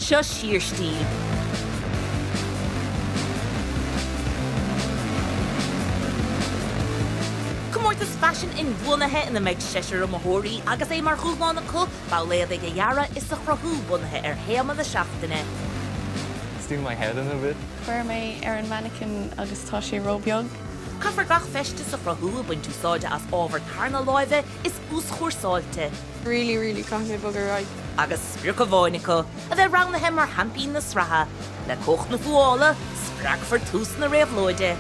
Seo Síor Stíl. Comórtas fashion in bhuanathe ina meid seisiir amthirí agus é mar chuúmána có báléad ag dhearra is a chrothú bunathe héama na seachtaine. Steal my head in a bit. Fuair mé ar an mannequin agus tá sé róbeag. Caithfar gach feiste sa chrothú buin tú sáide as ábhar carna láimhe is ús chóirsáilte. Really caith mé bugar right. Agus spior go bháinnico a bheith ranathe mar hampín na sratha, le cocht na fhuála, sprag for tús na réamhlóide.